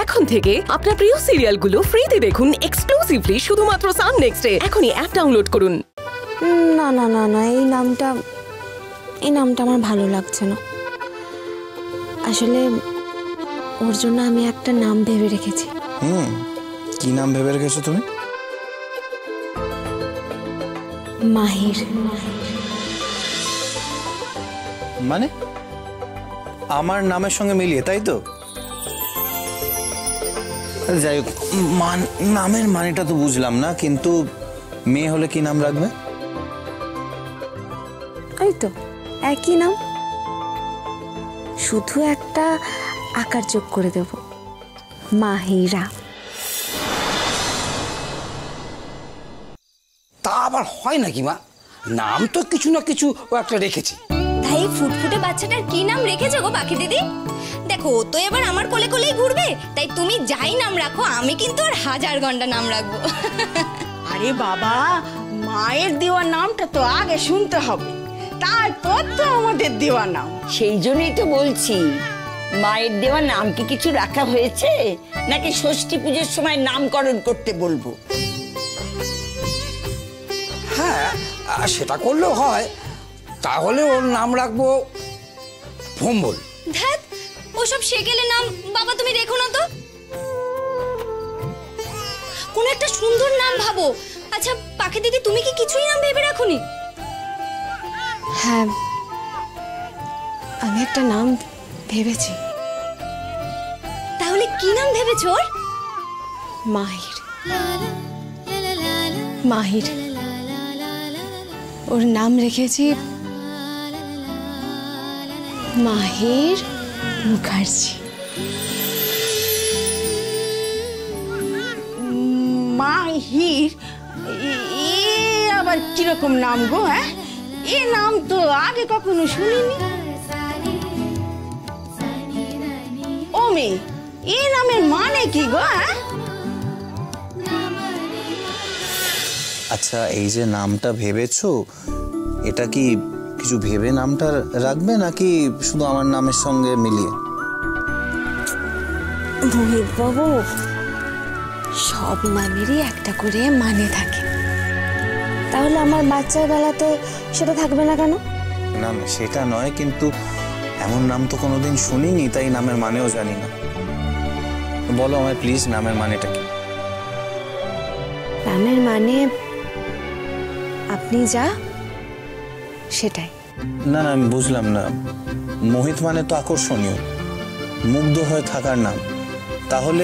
এখন থেকে আপনার প্রিয় সিরিয়ালগুলো ফ্রিতে দেখুন এক্সক্লুসিভলি শুধুমাত্র সান নেক্সটে। এখনই অ্যাপ ডাউনলোড করুন। না না না না, এই নামটা আমার ভালো লাগছে না। আসলে ওর জন্য আমি একটা নাম ভেবে রেখেছি। কি নাম ভেবে রেখেছো তুমি? মাহির। মানে আমার নামের সঙ্গে মিলিয়ে, তাই তো? যাই হোক, নামের মানেটা তো বুঝলাম না, কিন্তু মেয়ে হলে কি নাম রাখবে? এই তো একই নাম, শুধু একটা আকার যোগ করে দেব, মাহিরা। তা আবার হয় নাকি মা? নাম তো কিছু না কিছু ও একটা রেখেছে। তাই ফুটফুটে বাচ্চাটার কি নাম রেখেছো গো পাখি দিদি? দেখো ও তো এবার আমার কোলে কোলেই ঘুরবে, তাই তুমি যাই নাম রাখো আমি কিন্তু আর 1000 ঘন্টা নাম রাখবো। আরে বাবা, মায়ের দেওয়া নামটা তো আগে শুনতে হবে, তারপর তো আমাদের দেওয়া নাম। সেই জন্যই তো বলছি, মায়ের দেওয়া নাম কি কিছু রাখা হয়েছে, নাকি ষষ্ঠী পুজোর সময় নামকরণ করতে বলবো? হ্যাঁ, সেটা করলেও হয়। তাহলে ওর নাম রাখবো ভম্বল। ধ্যাত, ওসব সেকেলে নাম বাবা তুমি রেখো না তো, কোন একটা সুন্দর নাম ভাবো। আচ্ছা পাখি দিদি, তুমি কি কিছুই নাম ভেবে রাখোনি? হ্যাঁ, আমি একটা নাম ভেবেছি। তাহলে কি নাম ভেবেছো ওর? মাহির। মাহির। ওর নাম রেখেছি মাহির মুখার্জি। মাহির, এ আবার কিরকম নাম গো? হ্যাঁ, এ নাম তো আগে কখনো শুনিনি। ও মেয়ে, এ নামের মানে কি গো? হ্যাঁ, আচ্ছা, এই যে নামটা ভেবেছো, এটা কি কিছু ভেবে নামটা রাখবে, নাকি শুধু আমার নামের সঙ্গে মিলিয়ে? মোহিত বাবু, সব নামেরই একটা করে মানে থাকে, তাহলে আমার বাচ্চার বেলাতে সেটা থাকবে না কেন? না না, সেটা নয়, কিন্তু এমন নাম তো কোনোদিন শুনিনি, তাই নামের মানেও জানি না। বলো আমায় প্লিজ, নামের মানেটা কি? নামের মানে আপনি যা সেটাই। না না, আমি বুঝলাম না। মোহিত মানে তো আকর্ষণীয়, মুগ্ধ হয়ে থাকার নাম, তাহলে